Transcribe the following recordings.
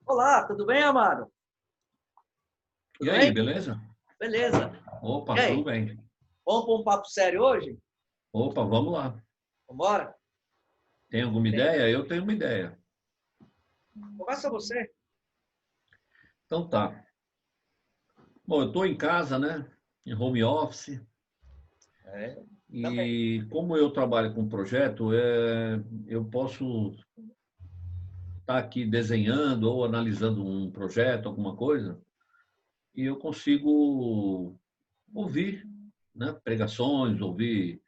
Olá, tudo bem, amado? E Tudo aí, bem? beleza? Beleza. Opa, E tudo aí, bem. vamos para um papo sério hoje? Opa, vamos lá. Vambora? Tem alguma ideia? Eu tenho uma ideia. Começa você. Então tá. Bom, eu estou em casa, né? Em home office. É, também. E como eu trabalho com projeto, eu posso estar aqui desenhando ou analisando um projeto, alguma coisa, e eu consigo ouvir, né? Pregações, ouvir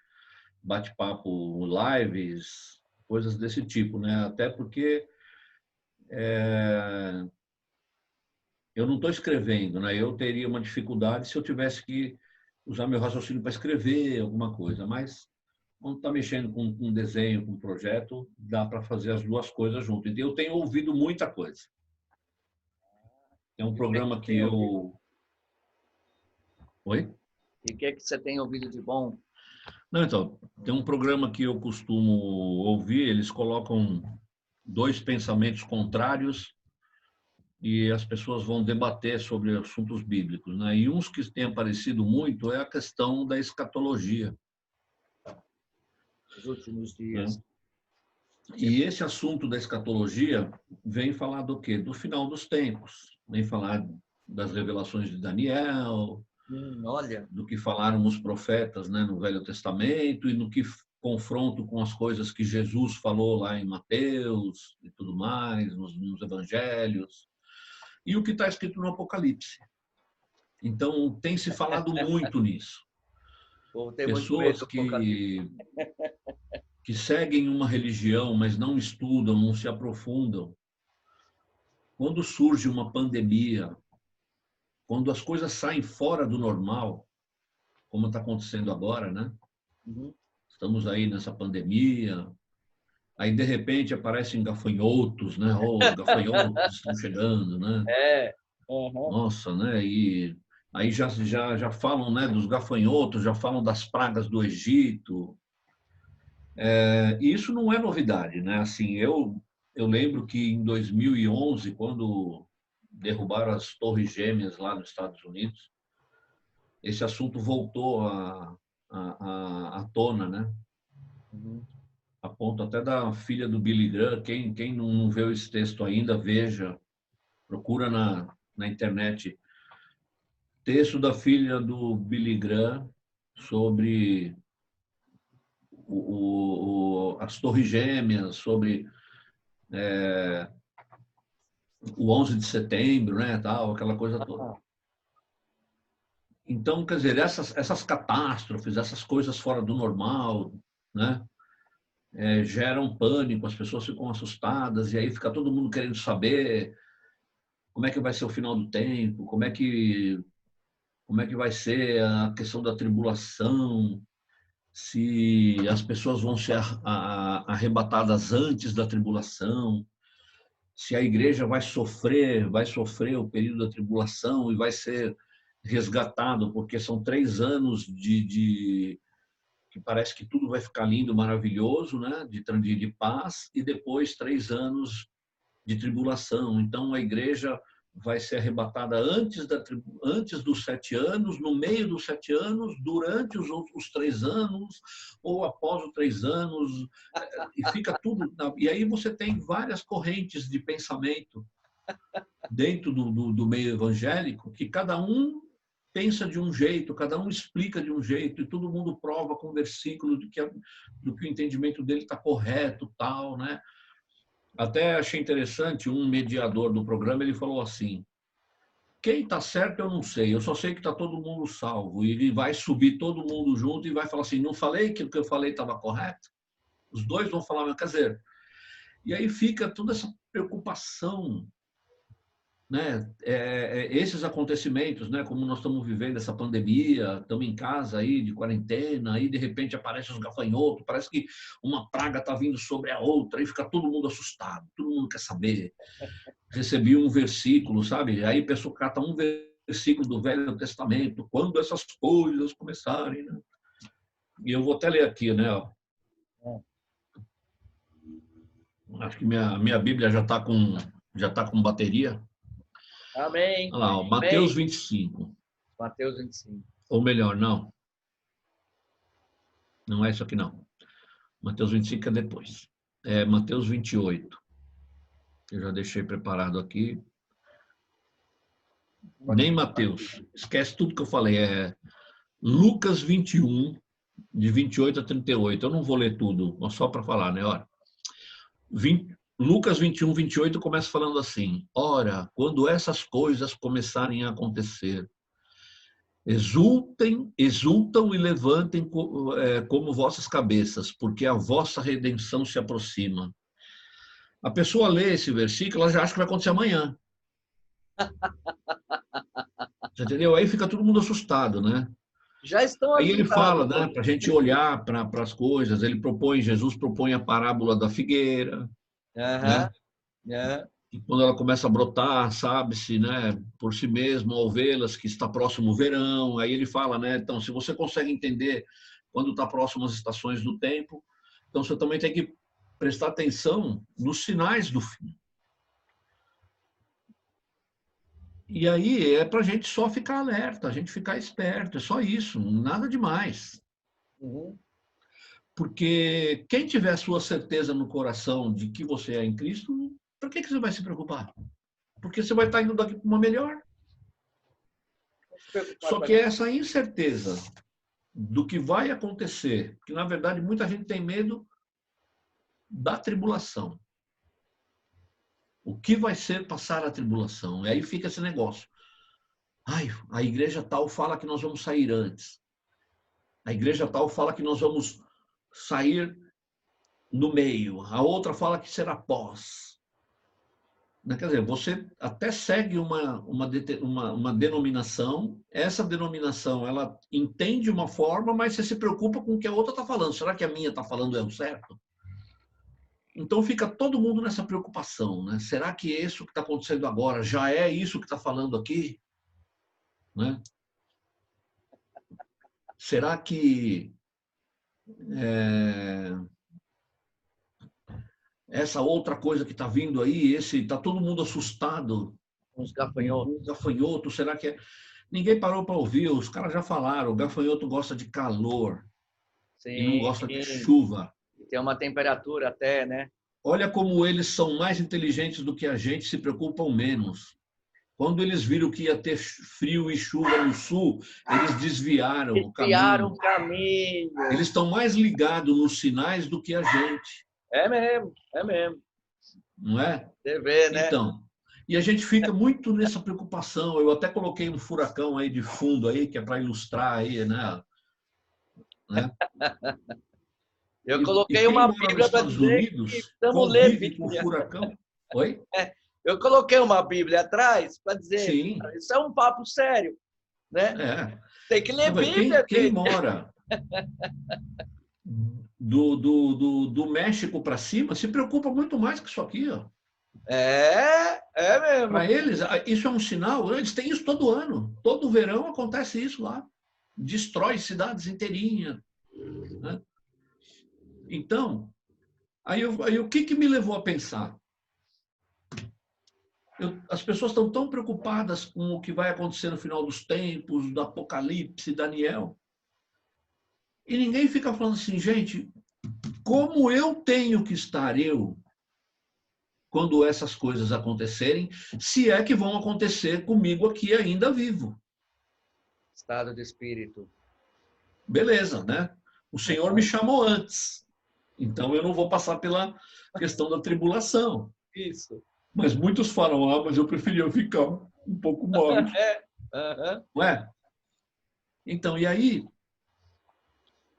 bate-papo, lives, coisas desse tipo, né? Até porque eu não estou escrevendo, né? Eu teria uma dificuldade se eu tivesse que usar meu raciocínio para escrever alguma coisa, mas quando está mexendo com um desenho, com um projeto, dá para fazer as duas coisas junto. Então, eu tenho ouvido muita coisa. É um E o que que programa você que tem ouvido? eu... Oi? E o que que você tem ouvido de bom? Não, então, tem um programa que eu costumo ouvir, eles colocam dois pensamentos contrários e as pessoas vão debater sobre assuntos bíblicos, né? E uns que têm aparecido muito é a questão da escatologia, Os últimos né? dias. E Tipo, esse assunto da escatologia vem falar do quê? Do final dos tempos, vem falar das revelações de Daniel, olha. do que falaram os profetas, né, no Velho Testamento e no que confronto com as coisas que Jesus falou lá em Mateus e tudo mais, nos evangelhos, e o que está escrito no Apocalipse. Então, tem se falado muito nisso. O povo tem muito medo Pessoas do apocalipse. que seguem uma religião, mas não estudam, não se aprofundam. Quando surge uma pandemia, quando as coisas saem fora do normal, como está acontecendo agora, né? Uhum. Estamos aí nessa pandemia, aí de repente aparecem gafanhotos, né? Oh, os gafanhotos estão chegando, né? É. Uhum. Nossa, né? E aí já falam, né, dos gafanhotos, já falam das pragas do Egito. E isso não é novidade, né? Assim, eu lembro que em 2011, quando derrubaram as Torres Gêmeas lá nos Estados Unidos, esse assunto voltou à tona, né? Uhum. A ponto até da filha do Billy Graham. Quem não viu esse texto ainda, veja, procura na internet. Texto da filha do Billy Graham sobre as Torres Gêmeas, sobre o 11 de setembro, né, tal, aquela coisa toda. Ah, Então, quer dizer, essas catástrofes, essas coisas fora do normal, né, geram pânico, as pessoas ficam assustadas, e aí fica todo mundo querendo saber como é que vai ser o final do tempo, como é que vai ser a questão da tribulação, se as pessoas vão ser arrebatadas antes da tribulação, se a igreja vai sofrer o período da tribulação e vai ser resgatado, porque são 3 anos que parece que tudo vai ficar lindo, maravilhoso, né? De paz, e depois 3 anos de tribulação. Então, a igreja vai ser arrebatada antes dos 7 anos, no meio dos 7 anos, durante os 3 anos, ou após os 3 anos, e fica tudo. E aí você tem várias correntes de pensamento dentro do meio evangélico, que cada um pensa de um jeito, cada um explica de um jeito, e todo mundo prova com versículo do que o entendimento dele está correto, tal, né? Até achei interessante, um mediador do programa, ele falou assim: quem está certo eu não sei, eu só sei que está todo mundo salvo, e ele vai subir todo mundo junto e vai falar assim: não falei que o que eu falei estava correto? Os dois vão falar, quer dizer, e aí fica toda essa preocupação, né? Esses acontecimentos, né? Como nós estamos vivendo essa pandemia, estamos em casa aí de quarentena, aí de repente aparecem os gafanhotos, parece que uma praga está vindo sobre a outra, aí fica todo mundo assustado, todo mundo quer saber. Recebi um versículo, sabe? Aí a pessoa cata um versículo do Velho Testamento, quando essas coisas começarem, né? E eu vou até ler aqui, né? é. Acho que minha Bíblia Já está com bateria? Amém. Olha lá, ó, Mateus 25. Mateus 25. Ou melhor, não. Não é isso aqui, não. Mateus 25 é depois. É Mateus 28. Eu já deixei preparado aqui. Nem Mateus. Esquece tudo que eu falei. É Lucas 21, de 28 a 38. Eu não vou ler tudo, só para falar, né? Olha, Lucas 21, 28 começa falando assim: ora, quando essas coisas começarem a acontecer, exultam e levantem como vossas cabeças, porque a vossa redenção se aproxima. A pessoa lê esse versículo, ela já acha que vai acontecer amanhã. Você entendeu? Aí fica todo mundo assustado, né? Já estão Aí ele fala, assustados. né, para a gente olhar para as coisas. Jesus propõe a parábola da figueira, Aham. né? Aham. E quando ela começa a brotar, sabe-se, né, por si mesmo, ao vê-las que está próximo o verão. Aí ele fala, né, então, se você consegue entender quando está próximo às estações do tempo, então você também tem que prestar atenção nos sinais do fim. E aí é para a gente só ficar alerta, a gente ficar esperto, é só isso, nada demais. Uhum. Porque quem tiver sua certeza no coração de que você é em Cristo, por que você vai se preocupar? Porque você vai estar indo daqui para uma melhor. Só que essa incerteza do que vai acontecer, que na verdade muita gente tem medo da tribulação. O que vai ser passar a tribulação? E aí fica esse negócio. Ai, a igreja tal fala que nós vamos sair antes. A igreja tal fala que nós vamos sair no meio. A outra fala que será pós. Quer dizer, você até segue uma denominação, essa denominação ela entende uma forma, mas você se preocupa com o que a outra está falando. Será que a minha está falando é o certo? Então fica todo mundo nessa preocupação, né? Será que isso que está acontecendo agora já é isso que está falando aqui? Né? Será que essa outra coisa que está vindo aí, está todo mundo assustado? Uns gafanhotos. Um gafanhoto, será que é? Ninguém parou para ouvir, os caras já falaram, o gafanhoto gosta de calor. Sim. E não gosta de chuva. Tem uma temperatura até, né? Olha como eles são mais inteligentes do que a gente, se preocupam menos. Quando eles viram que ia ter frio e chuva no sul, eles desviaram o caminho. Caminho. Eles estão mais ligados nos sinais do que a gente. É mesmo, é mesmo. Não é? Você vê, né? Então, e a gente fica muito nessa preocupação. Eu até coloquei um furacão aí de fundo aí, que é para ilustrar aí, né? Eu coloquei uma Bíblia para dizer Unidos, que estamos convive com o furacão. Oi? Eu coloquei uma Bíblia atrás para dizer, Sim. Isso é um papo sério, né? É. Tem que ler Bíblia. Quem mora do México para cima se preocupa muito mais que isso aqui, ó. É mesmo. Para eles, isso é um sinal. Eles têm isso todo ano. Todo verão acontece isso lá. Destrói cidades inteirinhas. Né? Então, aí o que me levou a pensar? As pessoas estão tão preocupadas com o que vai acontecer no final dos tempos, do Apocalipse, Daniel. E ninguém fica falando assim, gente, como eu tenho que estar quando essas coisas acontecerem, se é que vão acontecer comigo aqui ainda vivo. Estado de espírito. Beleza, né? O Senhor me chamou antes. Então eu não vou passar pela questão da tribulação. Isso. Mas muitos falam, mas eu preferia ficar um pouco morto. Não é? Então, e aí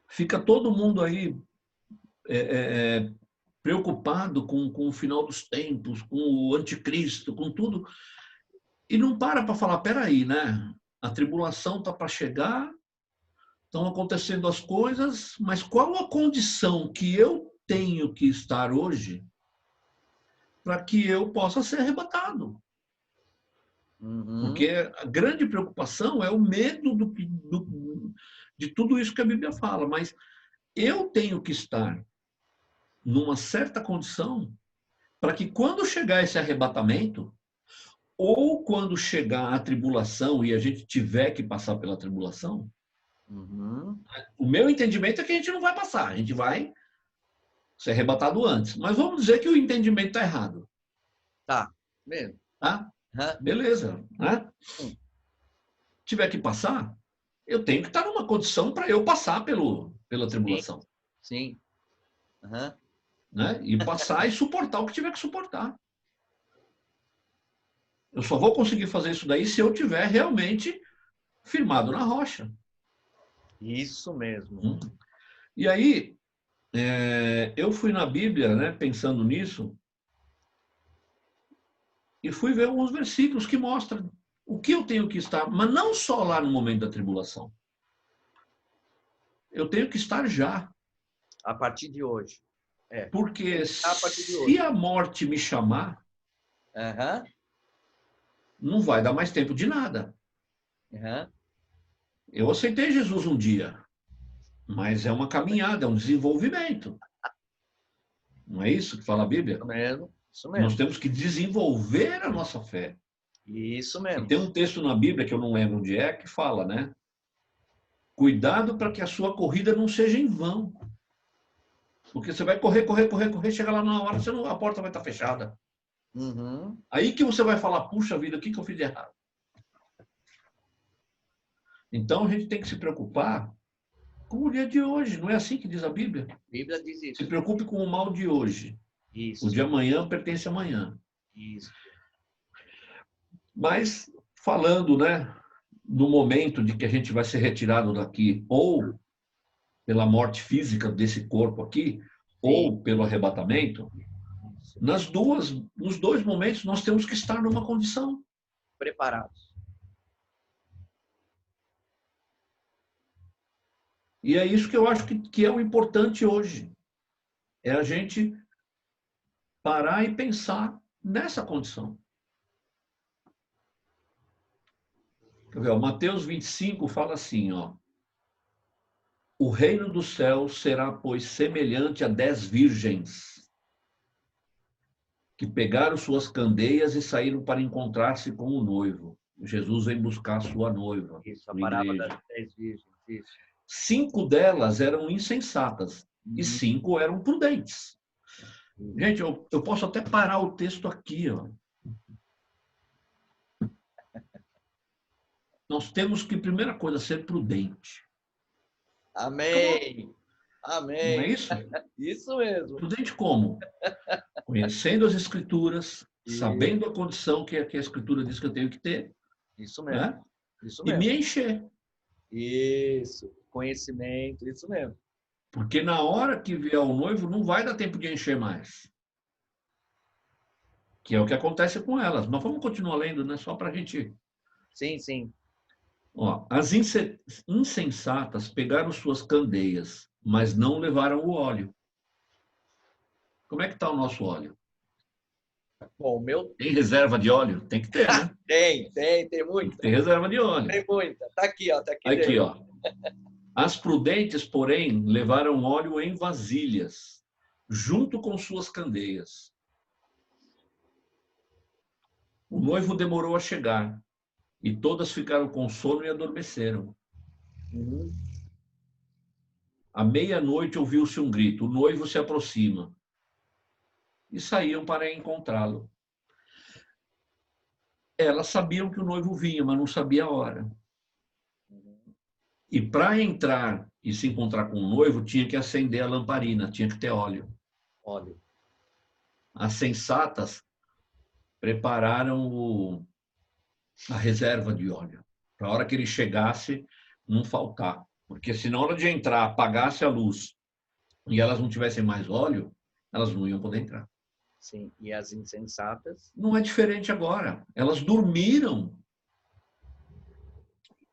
fica todo mundo aí preocupado com o final dos tempos, com o anticristo, com tudo, e não para falar, peraí, né? A tribulação está para chegar, estão acontecendo as coisas, mas qual a condição que eu tenho que estar hoje para que eu possa ser arrebatado? Uhum. Porque a grande preocupação é o medo de tudo isso que a Bíblia fala, mas eu tenho que estar numa certa condição para que quando chegar esse arrebatamento, ou quando chegar a tribulação e a gente tiver que passar pela tribulação, Uhum. o meu entendimento é que a gente não vai passar, a gente vai ser arrebatado antes. Mas vamos dizer que o entendimento está errado. Tá, mesmo. Tá? Uhum. Beleza. Né? Sim. Tiver que passar, eu tenho que estar numa condição para eu passar pela tribulação. Sim. Uhum. Né? E passar e suportar o que tiver que suportar. Eu só vou conseguir fazer isso daí se eu tiver realmente firmado na rocha. Isso mesmo. E aí, eu fui na Bíblia, né, pensando nisso, e fui ver alguns versículos que mostram o que eu tenho que estar, mas não só lá no momento da tribulação. Eu tenho que estar já. A partir de hoje. Porque partir de se hoje. a morte me chamar, Uhum. não vai dar mais tempo de nada. Uhum. Eu aceitei Jesus um dia, mas é uma caminhada, é um desenvolvimento. Não é isso que fala a Bíblia? Isso mesmo. Isso Nós mesmo. temos que desenvolver a nossa fé. Isso E mesmo. tem um texto na Bíblia, que eu não lembro onde é, que fala, né? Cuidado para que a sua corrida não seja em vão. Porque você vai correr, chega lá na hora, a porta vai estar fechada. Uhum. Aí que você vai falar, puxa vida, o que eu fiz de errado? Então a gente tem que se preocupar com o dia de hoje. Não é assim que diz a Bíblia? A Bíblia diz Se isso. preocupe com o mal de hoje. Isso. O de amanhã pertence a amanhã. Isso. Mas falando, né, no momento de que a gente vai ser retirado daqui, ou pela morte física desse corpo aqui, ou pelo arrebatamento, Isso. nos dois momentos nós temos que estar numa condição. Preparados. E é isso que eu acho que é o importante hoje. É a gente parar e pensar nessa condição. Quer ver, Mateus 25 fala assim, ó. O reino do céu será, pois, semelhante a 10 virgens que pegaram suas candeias e saíram para encontrar-se com o noivo. Jesus vem buscar sua noiva, Isso. A sua parábola igreja. das 10 virgens. Isso. 5 delas eram insensatas e 5 eram prudentes. Gente, eu posso até parar o texto aqui, ó. Nós temos que, primeira coisa, ser prudente. Amém. Não é Amém. isso? Isso mesmo. Prudente como? Conhecendo as Escrituras, Isso. sabendo a condição que a Escritura diz que eu tenho que ter, Isso mesmo. né? Isso E mesmo. me encher. Isso. Conhecimento. Isso mesmo. Porque na hora que vier o noivo, não vai dar tempo de encher mais. Que é o que acontece com elas. Mas vamos continuar lendo, né? Só para a gente... Sim, sim. Ó, as insensatas pegaram suas candeias, mas não levaram o óleo. Como é que está o nosso óleo? Bom, o meu Tem reserva de óleo? Tem que ter, né? tem Tem muita. que ter reserva de óleo. Tem muita. Tá aqui, ó. Tá aqui. Aqui, dentro. ó. As prudentes, porém, levaram óleo em vasilhas, junto com suas candeias. O noivo demorou a chegar, e todas ficaram com sono e adormeceram. Uhum. À meia-noite ouviu-se um grito: o noivo se aproxima. E saíam para encontrá-lo. Elas sabiam que o noivo vinha, mas não sabia a hora. E para entrar e se encontrar com o noivo, tinha que acender a lamparina, tinha que ter óleo. Óleo. As sensatas prepararam a reserva de óleo, para a hora que ele chegasse, não faltar. Porque se na hora de entrar apagasse a luz e elas não tivessem mais óleo, elas não iam poder entrar. Sim. E as insensatas? Não é diferente agora. Elas dormiram.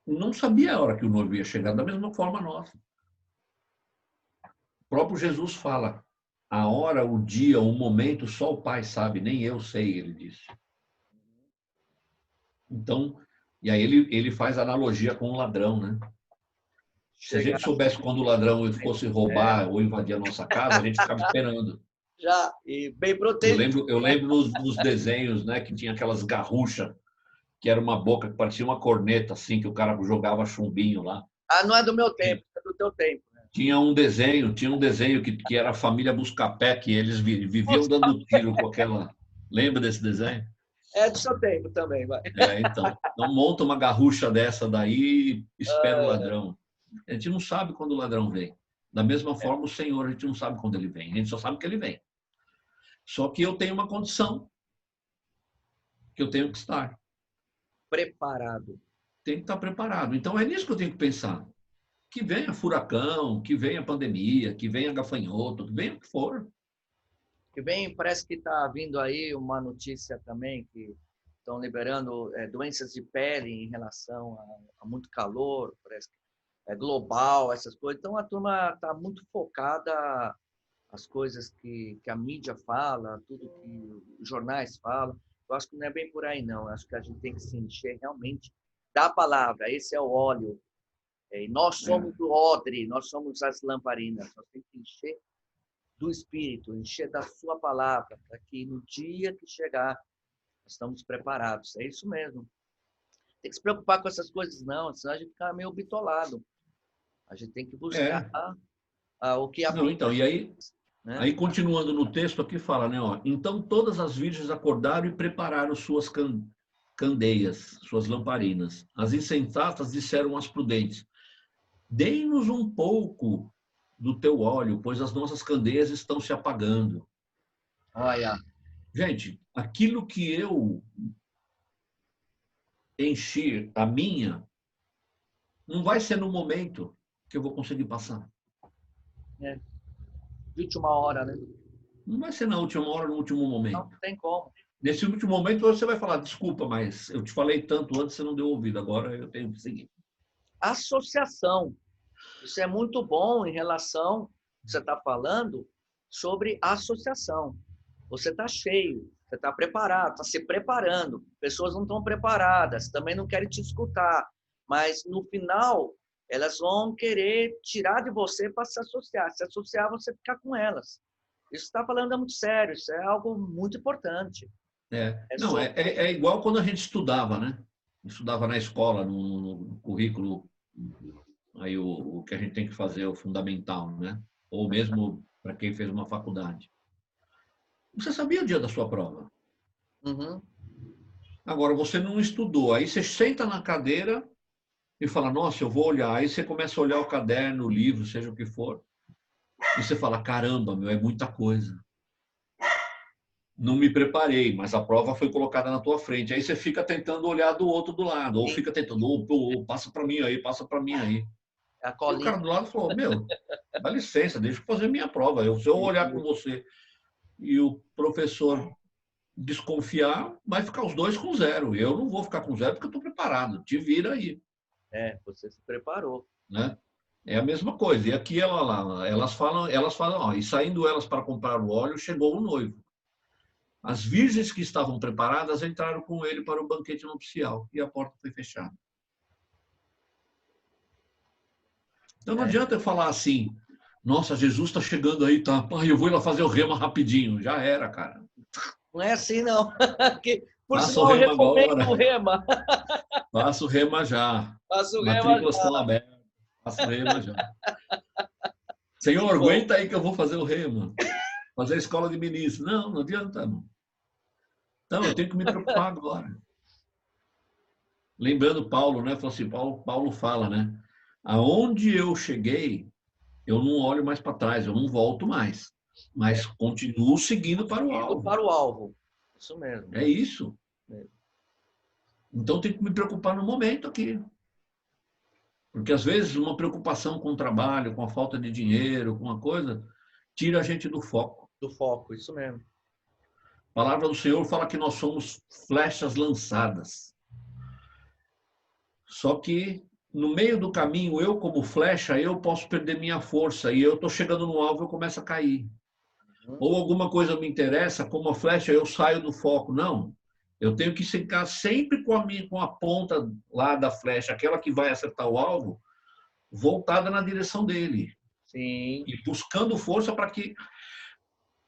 Não sabia a hora que o noivo ia chegar, da mesma forma nós. O próprio Jesus fala, a hora, o dia, o momento, só o Pai sabe, nem eu sei, ele disse. Então, e aí ele faz analogia com o ladrão, né? Se a gente soubesse quando o ladrão fosse roubar ou invadir a nossa casa, a gente ficava esperando. Já, e bem Eu protegido. lembro, eu lembro nos desenhos, né, que tinha aquelas garruchas, que era uma boca que parecia uma corneta, assim, que o cara jogava chumbinho lá. Ah, não é do meu tempo, é do teu tempo. Né? Tinha um desenho que era a família Buscapé, que eles viviam Nossa, dando tiro com aquela. Lembra desse desenho? é do seu tempo também, vai. É, então. Então monta uma garrucha dessa daí e espera o ladrão. A gente não sabe quando o ladrão vem. Da mesma forma, o Senhor, a gente não sabe quando ele vem. A gente só sabe que ele vem. Só que eu tenho uma condição, que eu tenho que estar. Preparado. Tenho que estar preparado. Então é nisso que eu tenho que pensar. Que venha furacão, que venha pandemia, que venha gafanhoto, que venha o que for. Que bem, parece que está vindo aí uma notícia também que estão liberando doenças de pele em relação a muito calor, parece que é global, essas coisas. Então a turma está muito focada as coisas que a mídia fala, tudo que os jornais falam. Eu acho que não é bem por aí, não. Eu acho que a gente tem que se encher realmente da palavra. Esse é o óleo. E nós somos o odre, nós somos as lamparinas. Nós temos que encher do Espírito, encher da sua palavra, para que no dia que chegar, nós estamos preparados. É isso mesmo. Tem que se preocupar com essas coisas, não, senão a gente fica meio bitolado. A gente tem que buscar É. o que a Não, Bíblia então, e aí, diz, né? aí continuando no texto aqui fala, né, ó, então todas as virgens acordaram e prepararam suas candeias, suas lamparinas. As insensatas disseram às prudentes: dê-nos um pouco do teu óleo, pois as nossas candeias estão se apagando. Olha, Gente, aquilo que eu encher a minha, não vai ser no momento que eu vou conseguir passar. é, de última hora, né? Não vai ser na última hora, no último Não momento. tem como. Nesse último momento você vai falar, desculpa, mas eu te falei tanto antes, você não deu ouvido, agora eu tenho que seguir. Associação. Isso é muito bom em relação, você está falando, sobre associação. Você está cheio, você está preparado, está se preparando. Pessoas não estão preparadas, também não querem te escutar. Mas, no final, elas vão querer tirar de você para se associar. Se associar, você ficar com elas. Isso está falando é muito sério, isso é algo muito importante. Não, é igual quando a gente estudava, né? Estudava na escola, no currículo, aí o que a gente tem que fazer, o fundamental, né? Ou mesmo para quem fez uma faculdade. Você sabia o dia da sua prova. Uhum. Agora, você não estudou. Aí você senta na cadeira e fala, nossa, eu vou olhar. Aí você começa a olhar o caderno, o livro, seja o que for. E você fala, caramba, meu, é muita coisa. Não me preparei, mas a prova foi colocada na tua frente. Aí você fica tentando olhar do outro do lado. Ou Sim, fica tentando, passa para mim aí, passa para mim aí. a E o colinha. cara do lado falou, meu, dá licença, deixa eu fazer minha prova. Se eu olhar com você e o professor desconfiar, vai ficar os dois com zero. Eu não vou ficar com zero porque eu estou preparado. Te vira aí, Você se preparou. né? É a mesma coisa. E aqui elas falam, ó, e saindo elas para comprar o óleo, chegou o noivo. As virgens que estavam preparadas entraram com ele para o banquete nupcial e a porta foi fechada. Então não adianta eu falar assim, nossa, Jesus está chegando aí, tá? Pai, eu vou ir lá fazer o rema rapidinho. Já era, cara. Não é assim, não. Por Faça o sinal, eu rema recomendo o agora. rema. Faça o rema já. Faço o rema Matrículas estão já. abertas. Faça o rema já. Que Senhor, bom. aguenta aí que eu vou fazer o rema. Fazer a escola de ministro. Não, não adianta. Então, eu tenho que me preocupar agora. Lembrando Paulo, né? Falou assim, Paulo fala, né? Aonde eu cheguei, eu não olho mais para trás, eu não volto mais. Mas continuo seguindo para o Indo alvo. para o alvo. Isso mesmo. É isso. É. Então, tenho que me preocupar no momento aqui. Porque, às vezes, uma preocupação com o trabalho, com a falta de dinheiro, com uma coisa, tira a gente do foco. Do foco, isso mesmo. A palavra do Senhor fala que nós somos flechas lançadas. Só que no meio do caminho, eu como flecha, eu posso perder minha força e eu estou chegando no alvo e eu começo a cair. Ou alguma coisa me interessa, como a flecha, eu saio do foco. Não, eu tenho que ficar sempre com a ponta lá da flecha, aquela que vai acertar o alvo, voltada na direção dele. Sim. E buscando força para que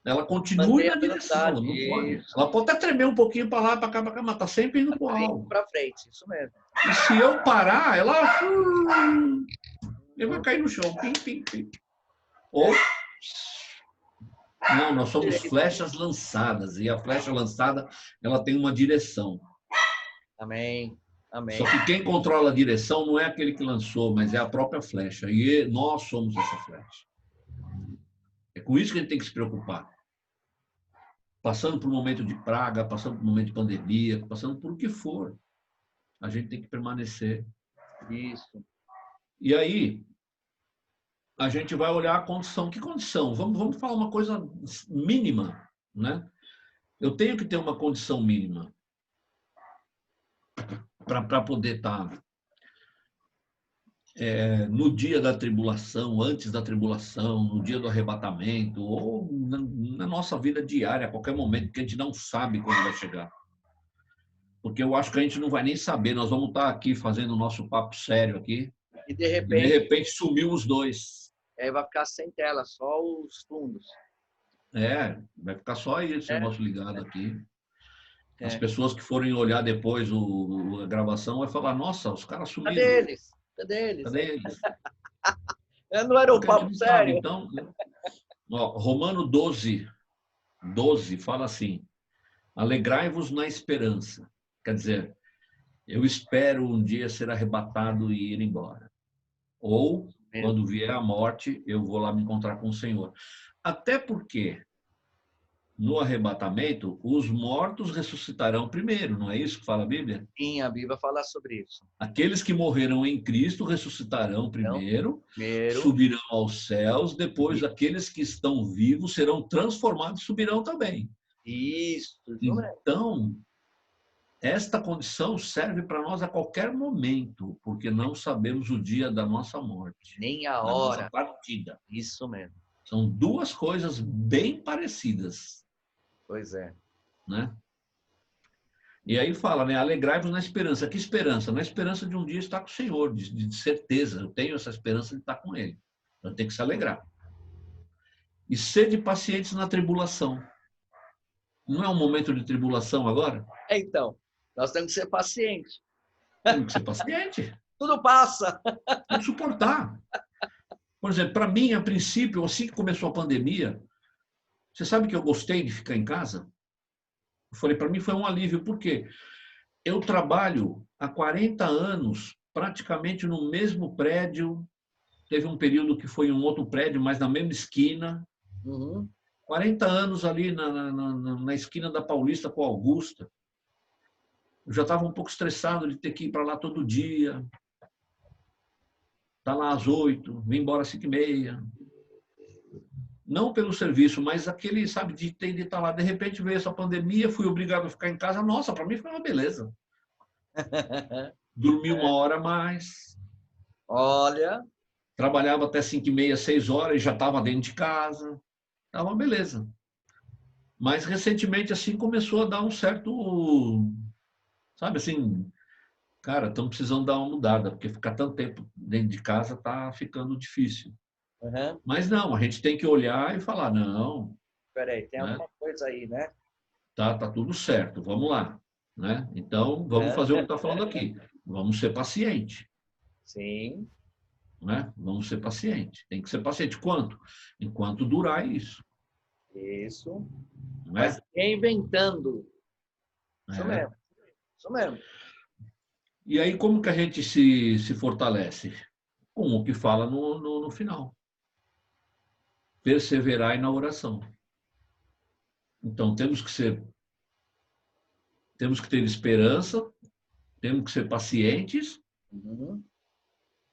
Ela continua Manter na a direção, velocidade. não pode. Isso. Ela pode até tremer um pouquinho para lá, para cá, mas está sempre indo para o alvo. Para frente, isso mesmo. E se eu parar, ela vai cair no chão. Pim, pim, pim. Ou não, nós somos flechas lançadas e a flecha lançada ela tem uma direção. Amém. Amém. Só que quem controla a direção não é aquele que lançou, mas é a própria flecha. E nós somos essa flecha. É com isso que a gente tem que se preocupar. Passando por um momento de praga, passando por um momento de pandemia, passando por o que for, a gente tem que permanecer. Isso. E aí, a gente vai olhar a condição. Que condição? Vamos falar uma coisa mínima, né? Eu tenho que ter uma condição mínima para poder estar no dia da tribulação, antes da tribulação, no dia do arrebatamento, ou na nossa vida diária, a qualquer momento, que a gente não sabe quando vai chegar. Porque eu acho que a gente não vai nem saber. Nós vamos estar aqui fazendo o nosso papo sério aqui. E de repente sumiu os dois. Aí vai ficar sem tela, só os fundos. Vai ficar só esse negócio ligado aqui. As É. pessoas que forem olhar depois a gravação vai falar, nossa, os caras sumiram. Cadê eles? Cadê eles? Cadê eles? Não era o Porque a gente papo não sério? sabe, então, Romano 12 fala assim, alegrai-vos na esperança. Quer dizer, eu espero um dia ser arrebatado e ir embora. Ou, quando vier a morte, eu vou lá me encontrar com o Senhor. Até porque, no arrebatamento, os mortos ressuscitarão primeiro, não é isso que fala a Bíblia? Sim, a Bíblia fala sobre isso. Aqueles que morreram em Cristo ressuscitarão primeiro, subirão aos céus, depois aqueles que estão vivos serão transformados e subirão também. Isso. Então, esta condição serve para nós a qualquer momento, porque não sabemos o dia da nossa morte. Nem a hora. Nossa partida. Isso mesmo. São duas coisas bem parecidas. Pois é. Né? E aí fala, né? Alegrai-vos na esperança. Que esperança? Na esperança de um dia estar com o Senhor, de certeza. Eu tenho essa esperança de estar com Ele. Eu tenho que se alegrar. E sede pacientes na tribulação. Não é um momento de tribulação agora? Então, nós temos que ser pacientes. Temos que ser paciente. Tudo passa. Tem que suportar. Por exemplo, para mim, a princípio, assim que começou a pandemia, você sabe que eu gostei de ficar em casa? Eu falei, para mim foi um alívio, porque eu trabalho há 40 anos, praticamente no mesmo prédio. Teve um período que foi em um outro prédio, mas na mesma esquina. 40 anos ali na esquina da Paulista com a Augusta. Eu já estava um pouco estressado de ter que ir para lá todo dia. Tá lá às 8, vim embora às 5h30. Não pelo serviço, mas aquele, sabe, de ter de estar lá. De repente veio essa pandemia, fui obrigado a ficar em casa. Nossa, para mim foi uma beleza. Dormi 1 hora a mais. Olha. Trabalhava até 5h30, 6 horas e já estava dentro de casa. Estava uma beleza. Mas recentemente, assim, começou a dar um certo... Sabe, assim... Cara, estamos precisando dar uma mudada, porque ficar tanto tempo dentro de casa está ficando difícil. Mas não, a gente tem que olhar e falar, não... Peraí, tem alguma coisa aí, né? Tá tudo certo, vamos lá. Né? Então, vamos fazer o que está falando aqui. Vamos ser pacientes. Sim. Né? Vamos ser pacientes. Tem que ser paciente. Quanto? Enquanto durar isso. Isso. Né? Mas reinventando. Isso mesmo. Isso mesmo. E aí, como que a gente se fortalece? Com o que fala no final. Perseverar na oração. Então, temos que ter esperança, temos que ser pacientes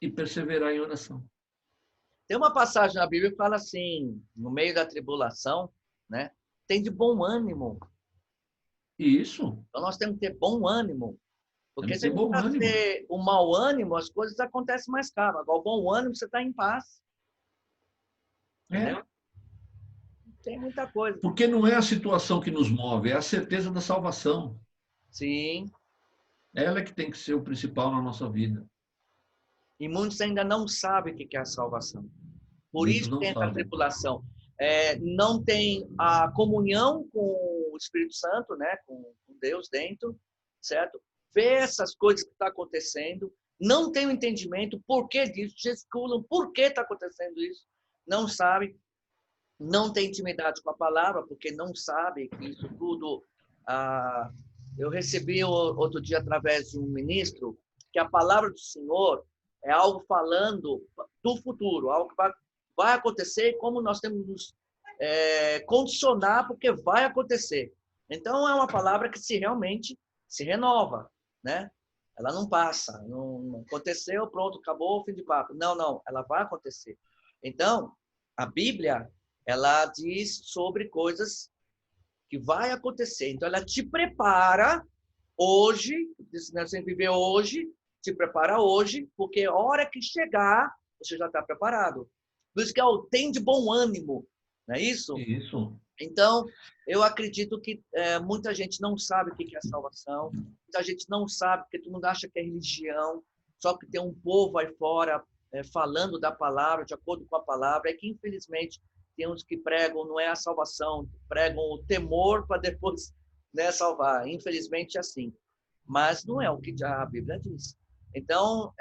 e perseverar em oração. Tem uma passagem na Bíblia que fala assim, no meio da tribulação, né? Tem de bom ânimo. Isso. Então, nós temos que ter bom ânimo. Porque se a gente ânimo. ter o mau ânimo, as coisas acontecem mais caro. Agora, o bom ânimo, você está em paz. Entendeu? Tem muita coisa. Porque não é a situação que nos move, é a certeza da salvação. Sim. Ela é que tem que ser o principal na nossa vida. E muitos ainda não sabem o que é a salvação. Por isso tem a tribulação. não tem a comunhão com o Espírito Santo, né? Com Deus dentro, certo? Vê essas coisas que estão acontecendo, não tem o entendimento por que disso, gesticulam por que está acontecendo isso, não sabe, não tem intimidade com a palavra, porque não sabe que isso tudo... eu recebi outro dia, através de um ministro, que a palavra do Senhor é algo falando do futuro, algo que vai acontecer, como nós temos que nos condicionar, porque vai acontecer. Então, é uma palavra que realmente se renova, né? Ela não passa, não aconteceu, pronto, acabou, fim de papo. Não, ela vai acontecer. Então, a Bíblia, ela diz sobre coisas que vai acontecer. Então, ela te prepara hoje, você viver hoje, te prepara hoje, porque a hora que chegar, você já está preparado. Por isso que é o tem de bom ânimo, não é isso? Isso. Então, eu acredito que muita gente não sabe o que é salvação, muita gente não sabe, porque todo mundo acha que é religião, só que tem um povo aí fora falando da palavra, de acordo com a palavra, é que infelizmente tem uns que pregam, não é a salvação, pregam o temor para depois, né, salvar. Infelizmente é assim. Mas não é o que a Bíblia diz. Então,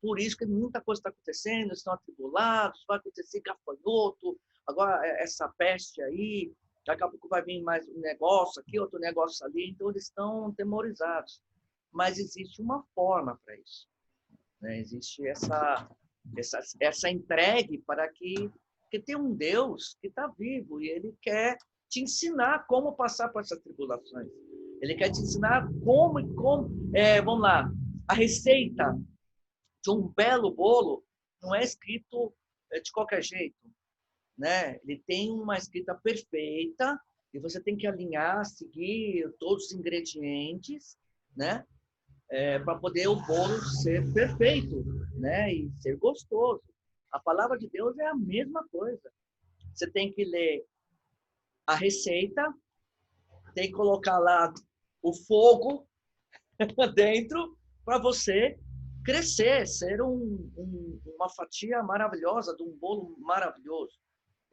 por isso que muita coisa está acontecendo, estão atribulados, vai acontecer gafanhoto, agora essa peste aí, daqui a pouco vai vir mais um negócio aqui, outro negócio ali, então eles estão temorizados. Mas existe uma forma para isso, né? Existe essa entregue para que tem um Deus que está vivo e ele quer te ensinar como passar por essas tribulações. Ele quer te ensinar como vamos lá, a receita de um belo bolo não é escrito de qualquer jeito, né? Ele tem uma escrita perfeita e você tem que alinhar, seguir todos os ingredientes, né? Para poder o bolo ser perfeito, né? E ser gostoso. A palavra de Deus é a mesma coisa. Você tem que ler a receita, tem que colocar lá o fogo dentro para você crescer, ser uma fatia maravilhosa de um bolo maravilhoso.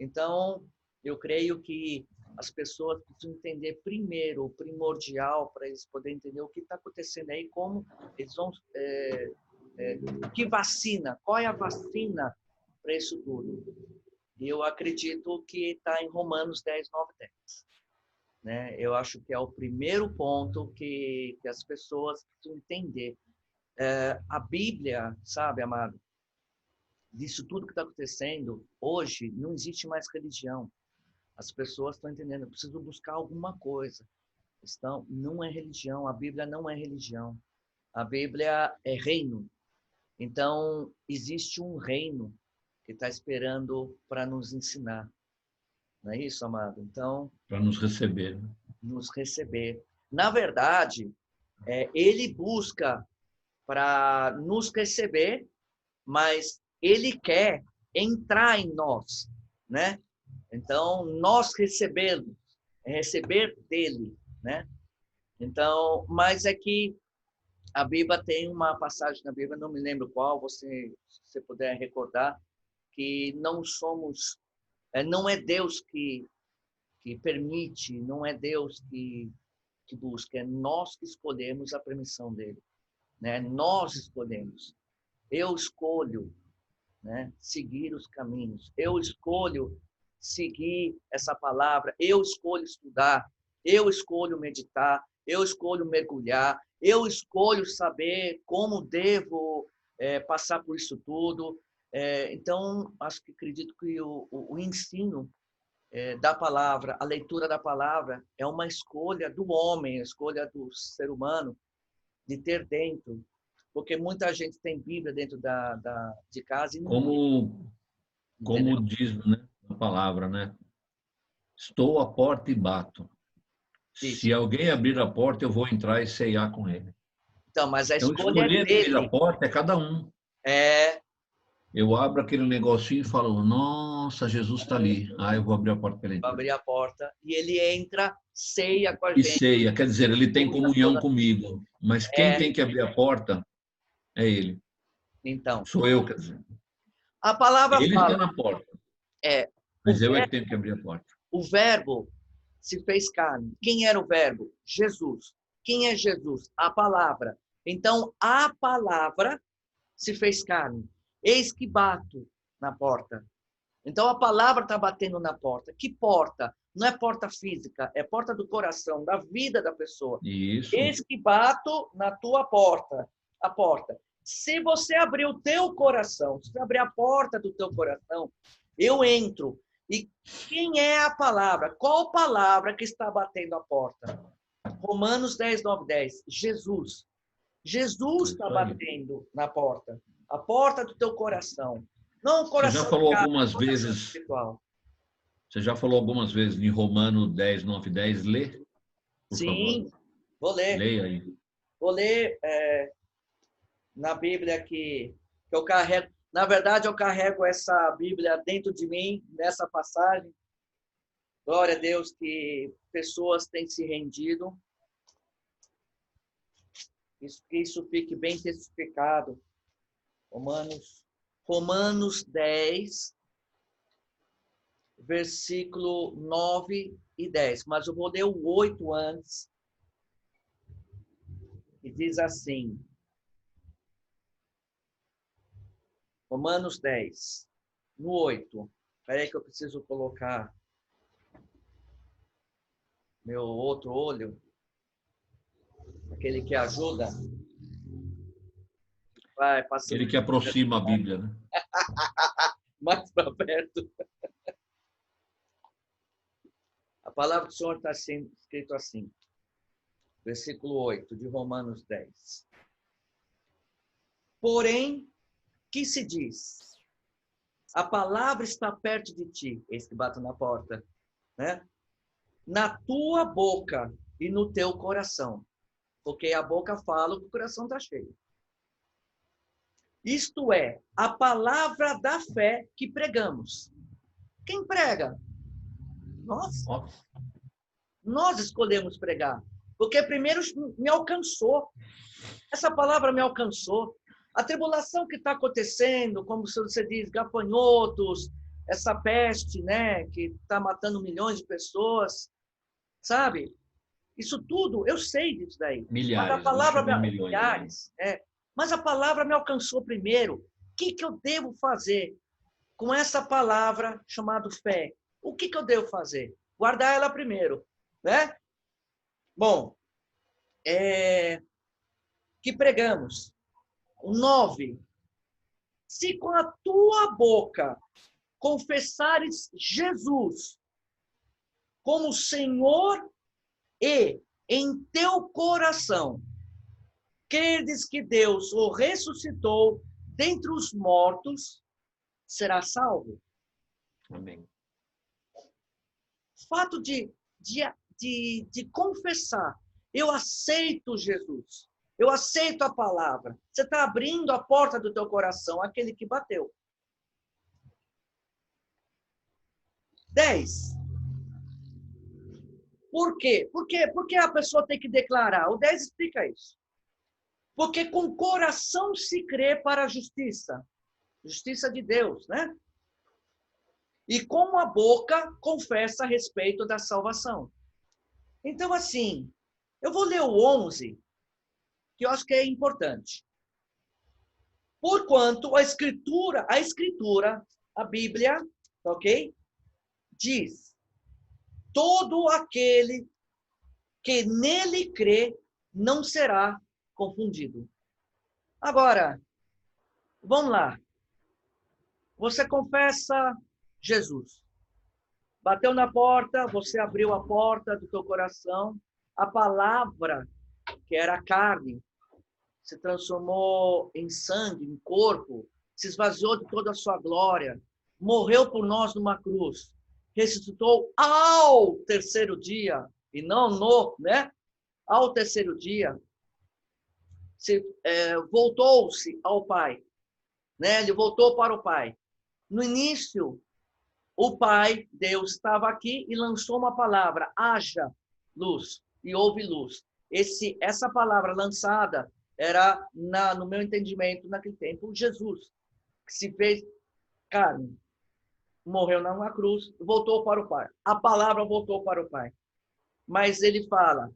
Então, eu creio que as pessoas precisam entender primeiro o primordial para eles poderem entender o que está acontecendo aí, como eles vão... que vacina, qual é a vacina para isso tudo? E eu acredito que está em Romanos 10, 9, 10. Né? Eu acho que é o primeiro ponto que as pessoas precisam entender. A Bíblia, sabe, amado, disso tudo que está acontecendo, hoje não existe mais religião. As pessoas estão entendendo, eu preciso buscar alguma coisa. Não é religião, a Bíblia não é religião. A Bíblia é reino. Então, existe um reino que está esperando para nos ensinar. Não é isso, amado? Então... Para nos receber. Nos receber. Na verdade, ele busca para nos receber, mas ele quer entrar em nós, né? Então, nós recebê-lo, receber dele, né? Então, mas é que a Bíblia tem uma passagem na Bíblia, não me lembro qual, se você puder recordar, que não somos, não é Deus que permite, não é Deus que busca, é nós que escolhemos a permissão dele, né? Nós escolhemos. Eu escolho, né, seguir os caminhos. Eu escolho seguir essa palavra. Eu escolho estudar. Eu escolho meditar. Eu escolho mergulhar. Eu escolho saber como devo passar por isso tudo. Então, acredito que o ensino da palavra, a leitura da palavra é uma escolha do homem, a escolha do ser humano de ter dentro, porque muita gente tem Bíblia dentro de casa e não como diz, né, a palavra, né? Estou à porta e bato. Isso. Se alguém abrir a porta, eu vou entrar e ceiar com ele. Então, mas a Então, escolha é escolher abrir a dele. porta é cada um. Eu abro aquele negocinho e falo, nossa, Jesus está ali. Eu vou abrir a porta para ele entrar. Abrir a porta e ele entra, ceia com a E gente. ceia, quer dizer, ele tem comunhão comigo. Mas quem tem que abrir a porta é ele. Então, Sou eu, quer dizer. a palavra Ele fala. está na porta. Mas eu é que tenho que abrir a porta. O verbo se fez carne. Quem era o verbo? Jesus. Quem é Jesus? A palavra. Então, a palavra se fez carne. Eis que bato na porta. Então, a palavra está batendo na porta. Que porta? Não é porta física, é porta do coração, da vida da pessoa. Isso. Eis que bato na tua porta. A porta. Se você abrir o teu coração, se você abrir a porta do teu coração, eu entro. E quem é a palavra? Qual palavra que está batendo a porta? Romanos 10, 9, 10. Jesus. Jesus está batendo na porta. A porta do teu coração. Não o coração. Você já falou algumas vezes. Espiritual. Você já falou algumas vezes em Romanos 10, 9, 10. Lê, por Sim, favor. Vou ler. Leia aí. Vou ler na Bíblia que eu carrego. Na verdade, eu carrego essa Bíblia dentro de mim, nessa passagem. Glória a Deus que pessoas têm se rendido. Isso fique bem testificado. Romanos 10, versículo 9 e 10. Mas eu vou ler o 8 antes. E diz assim. Romanos 10, no 8. Espera aí que eu preciso colocar meu outro olho. Aquele que ajuda. Vai passando. Ele que aproxima a Bíblia, né? Mais para perto. A palavra do Senhor está escrito assim. Versículo 8 de Romanos 10. Porém, que se diz? A palavra está perto de ti, eis que bato na porta, né? Na tua boca e no teu coração. Porque a boca fala, o coração está cheio. Isto é, a palavra da fé que pregamos. Quem prega? Nós. Nós escolhemos pregar. Porque primeiro me alcançou. Essa palavra me alcançou. A tribulação que está acontecendo, como você diz, gafanhotos, essa peste, né, que está matando milhões de pessoas, sabe? Isso tudo, eu sei disso daí. Milhares. Mas a palavra milhares. Mas a palavra me alcançou primeiro. O que eu devo fazer com essa palavra chamada fé? O que eu devo fazer? Guardar ela primeiro, né? Bom, que pregamos. 9. Se com a tua boca confessares Jesus como Senhor e em teu coração credes que Deus o ressuscitou dentre os mortos, será salvo. Amém. Fato de confessar, eu aceito Jesus. Eu aceito a palavra. Você está abrindo a porta do teu coração, aquele que bateu. 10. Por quê? Porque a pessoa tem que declarar. O 10 explica isso. Porque com o coração se crê para a justiça. Justiça de Deus, né? E com a boca confessa a respeito da salvação. Então, assim, eu vou ler o 11, que eu acho que é importante. Porquanto a Escritura, a Bíblia, ok? Diz, todo aquele que nele crê não será confundido. Agora, vamos lá. Você confessa Jesus. Bateu na porta, você abriu a porta do teu coração. A palavra, que era carne, se transformou em sangue, em corpo, se esvaziou de toda a sua glória, morreu por nós numa cruz, ressuscitou ao terceiro dia, e não no, né? Ao terceiro dia, voltou-se ao Pai, né? Ele voltou para o Pai. No início, o Pai, Deus, estava aqui e lançou uma palavra, haja luz, e houve luz. Essa palavra lançada era, no meu entendimento, naquele tempo, Jesus, que se fez carne. morreu na cruz, voltou para o Pai. A palavra voltou para o Pai. Mas ele fala,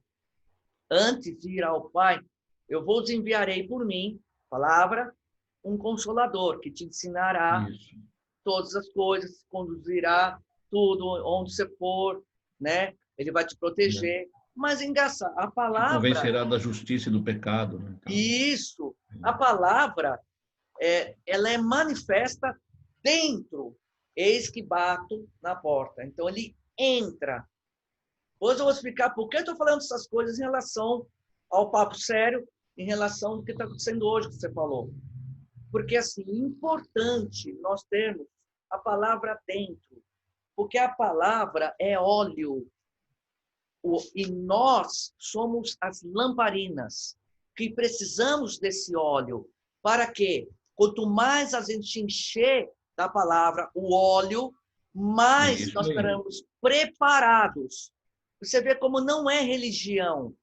antes de ir ao Pai, eu vos enviarei por mim, palavra, um consolador que te ensinará Isso. todas as coisas, conduzirá tudo, onde você for, né? Ele vai te proteger. Mas engraçado, a Te palavra, convencerá da justiça e do pecado. Né? Então, isso, a palavra, ela é manifesta dentro. Eis que bato na porta. Então ele entra. Hoje eu vou explicar por que eu estou falando essas coisas em relação ao papo sério, em relação ao que está acontecendo hoje, que você falou. Porque, assim, é importante nós termos a palavra dentro, porque a palavra é óleo, e nós somos as lamparinas que precisamos desse óleo. Para quê? Quanto mais a gente encher da palavra o óleo, mais nós estaremos preparados. Você vê como não é religião.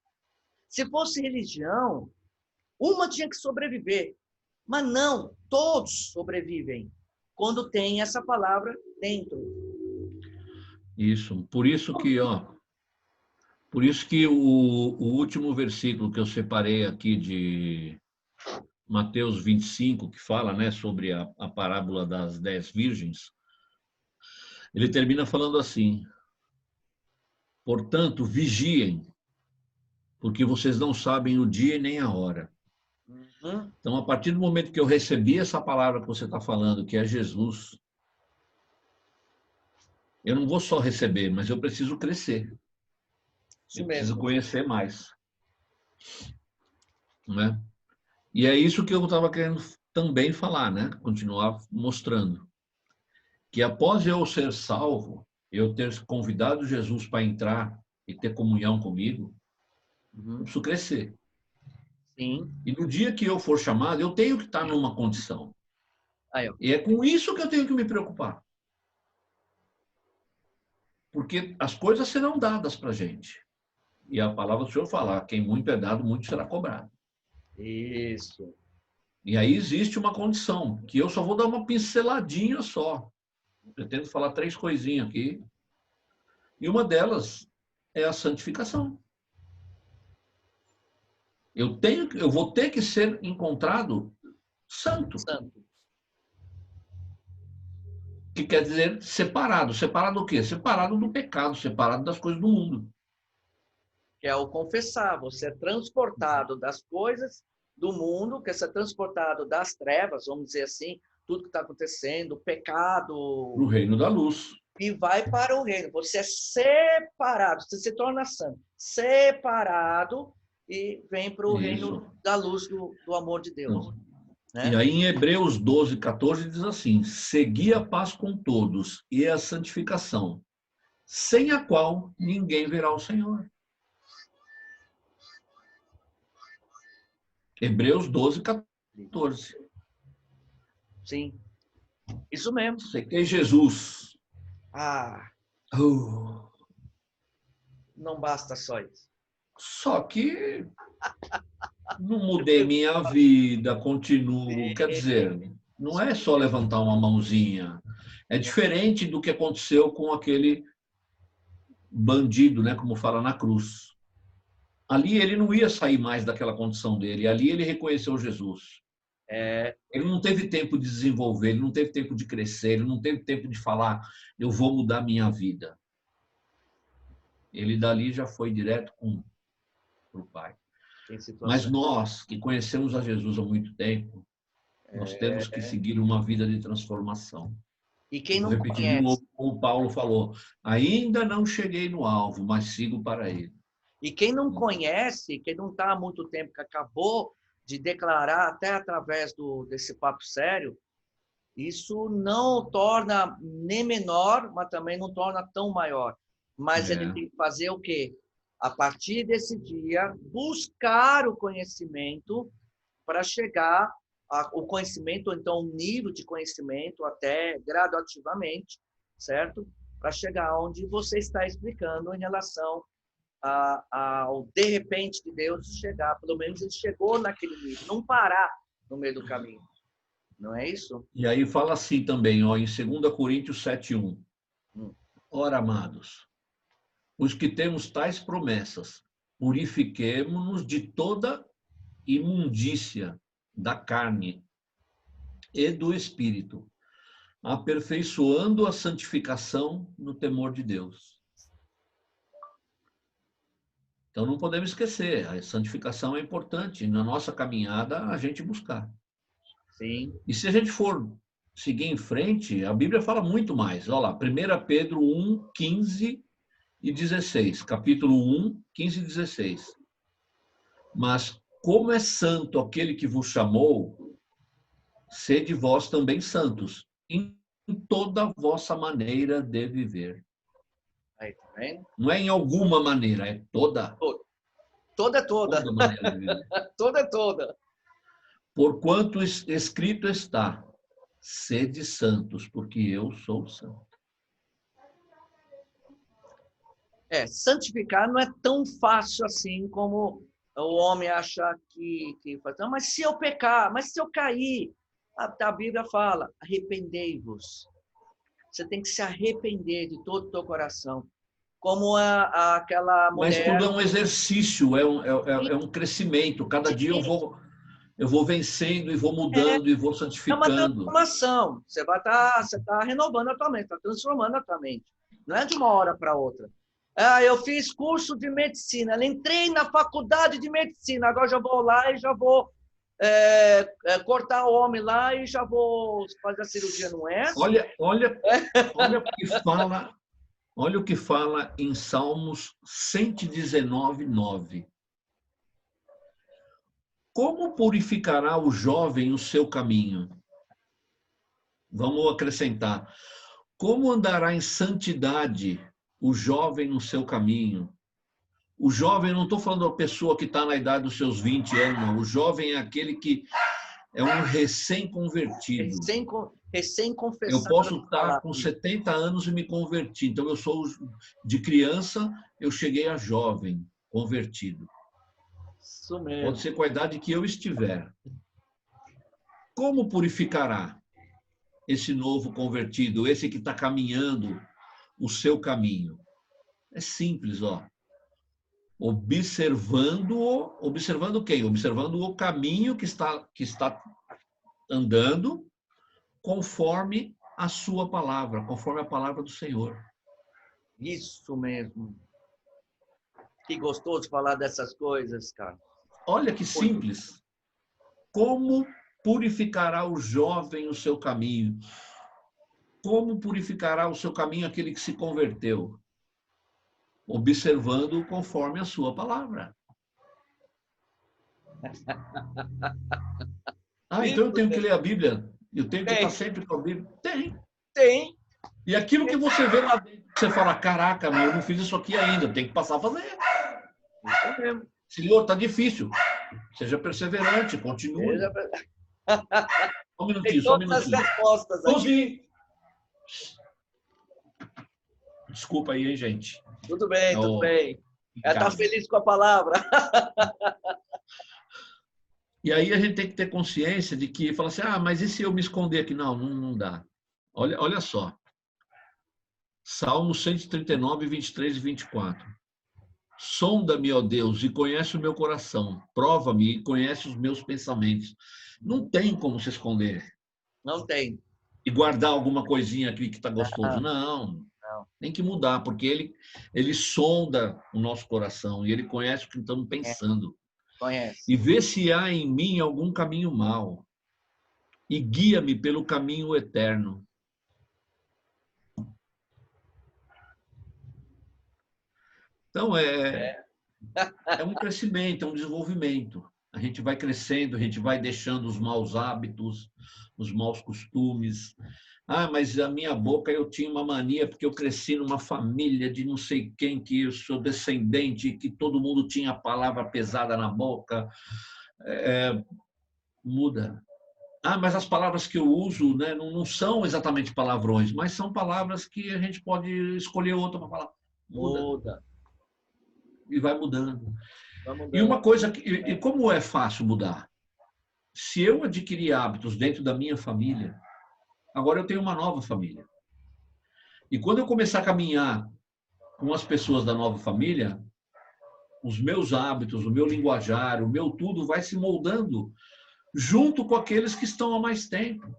Se fosse religião, uma tinha que sobreviver. Mas não, todos sobrevivem quando tem essa palavra dentro. Isso. Por isso que, o último versículo que eu separei aqui de Mateus 25, que fala, né, sobre a parábola das 10 virgens, ele termina falando assim: portanto, vigiem, porque vocês não sabem o dia e nem a hora. Uhum. Então, a partir do momento que eu recebi essa palavra que você está falando, que é Jesus, eu não vou só receber, mas eu preciso crescer. Isso Eu preciso mesmo. conhecer mais. Né? E é isso que eu estava querendo também falar, né? Continuar mostrando. Que após eu ser salvo, eu ter convidado Jesus para entrar e ter comunhão comigo, eu preciso crescer. Sim. E no dia que eu for chamado, eu tenho que estar numa condição. Aí, ó. E é com isso que eu tenho que me preocupar. Porque as coisas serão dadas para a gente. E a palavra do Senhor fala, quem muito é dado, muito será cobrado. Isso. E aí existe uma condição, que eu só vou dar uma pinceladinha só. Pretendo falar 3 coisinhas aqui. E uma delas é a santificação. Eu vou ter que ser encontrado santo. Santo. Que quer dizer separado. Separado do quê? Separado do pecado, separado das coisas do mundo. Que é o confessar. Você é transportado das coisas do mundo, que é ser transportado das trevas, vamos dizer assim, tudo que está acontecendo, o pecado. No reino da luz. E vai para o reino. Você é separado, você se torna santo. Separado e vem para o reino da luz do amor de Deus. Né? E aí em Hebreus 12, 14 diz assim: segui a paz com todos e a santificação, sem a qual ninguém verá o Senhor. Hebreus 12, 14. Sim. Isso mesmo. Segui Jesus. Não basta só isso. Só que não mudei minha vida, continuo. Quer dizer, não é só levantar uma mãozinha. É diferente do que aconteceu com aquele bandido, né, como fala na cruz. Ali ele não ia sair mais daquela condição dele. Ali ele reconheceu Jesus. Ele não teve tempo de desenvolver, ele não teve tempo de crescer, ele não teve tempo de falar, eu vou mudar minha vida. Ele dali já foi direto para o Pai. Mas nós, que conhecemos a Jesus há muito tempo, nós temos que seguir uma vida de transformação. E quem não vou repetir conhece... de novo como o Paulo falou, ainda não cheguei no alvo, mas sigo para ele. E quem não conhece, quem não está há muito tempo, que acabou de declarar, até através desse papo sério, isso não o torna nem menor, mas também não torna tão maior. Mas ele tem que fazer o quê? A partir desse dia, buscar o conhecimento para chegar ao conhecimento, ou então um nível de conhecimento, até gradativamente, certo? Para chegar onde você está explicando em relação ao de repente de Deus chegar. Pelo menos ele chegou naquele nível, não parar no meio do caminho. Não é isso? E aí fala assim também, ó, em 2 Coríntios 7:1. Ora, amados, os que temos tais promessas, purifiquemo-nos de toda imundícia da carne e do espírito, aperfeiçoando a santificação no temor de Deus. Então não podemos esquecer, a santificação é importante na nossa caminhada a gente buscar. Sim. E se a gente for seguir em frente, a Bíblia fala muito mais. Olha lá, 1 Pedro 1, 15 e 16. Capítulo 1, 15 e 16. Mas como é santo aquele que vos chamou, sede vós também santos, em toda a vossa maneira de viver. Aí, tá vendo? Não é em alguma maneira, é toda. Toda é toda. Toda maneira de viver. Toda é toda. Porquanto escrito está, sede santos, porque eu sou santo. Santificar não é tão fácil assim como o homem acha que faz. Não, mas se eu pecar, mas se eu cair, a Bíblia fala, arrependei-vos. Você tem que se arrepender de todo o teu coração. Como aquela mulher... Mas tudo é um exercício, é um crescimento. Cada dia eu vou vencendo e vou mudando e vou É uma santificando. transformação. Você tá renovando a tua mente, está transformando a tua mente. Não é de uma hora para outra. Eu fiz curso de medicina, entrei na faculdade de medicina, agora já vou lá e já vou cortar o homem lá e já vou fazer a cirurgia, não é? Olha o que fala em Salmos 119, 9. Como purificará o jovem o seu caminho? Vamos acrescentar. Como andará em santidade o jovem no seu caminho? O jovem, não estou falando da pessoa que está na idade dos seus 20 anos, não. O jovem é aquele que é um recém-convertido. Recém-confessado. Eu posso estar com 70 anos e me converti. Então, eu sou de criança, eu cheguei a jovem, convertido. Isso mesmo. Pode ser com a idade que eu estiver. Como purificará esse novo convertido, esse que está caminhando o seu caminho? É simples, ó. Observando quem? Observando o caminho que está andando conforme a sua palavra, conforme a palavra do Senhor. Isso mesmo. Que gostoso falar dessas coisas, cara. Olha que simples. Como purificará o jovem o seu caminho? Como purificará o seu caminho aquele que se converteu? Observando conforme a sua palavra. Então eu tenho que ler a Bíblia? Eu tenho que estar sempre com a Bíblia? Tem. E aquilo que você vê lá dentro, você fala, caraca, eu não fiz isso aqui ainda, tem que passar a fazer. Isso mesmo. Senhor, está difícil. Seja perseverante, continue. Só um minutinho, só um minutinho. As respostas aqui. Desculpa aí, hein, gente. Tudo bem, tudo bem. Está feliz com a palavra. E aí a gente tem que ter consciência de que, fala assim, mas e se eu me esconder aqui? Não dá. Olha só. Salmo 139, 23 e 24. Sonda-me, ó Deus, e conhece o meu coração. Prova-me e conhece os meus pensamentos. Não tem como se esconder. Não tem. E guardar alguma coisinha aqui que está gostoso. Não. Tem que mudar, porque ele sonda o nosso coração e ele conhece o que estamos pensando. Conhece. E vê se há em mim algum caminho mau. E guia-me pelo caminho eterno. Então, é um crescimento, é um desenvolvimento. A gente vai crescendo, a gente vai deixando os maus hábitos, os maus costumes. Mas a minha boca, eu tinha uma mania, porque eu cresci numa família de não sei quem, que eu sou descendente, que todo mundo tinha a palavra pesada na boca. Muda. Mas as palavras que eu uso, né, não são exatamente palavrões, mas são palavras que a gente pode escolher outra para falar. Muda. E vai mudando. E uma coisa, e como é fácil mudar? se eu adquirir hábitos dentro da minha família, agora eu tenho uma nova família. E quando eu começar a caminhar com as pessoas da nova família, os meus hábitos, o meu linguajar, o meu tudo vai se moldando junto com aqueles que estão há mais tempo.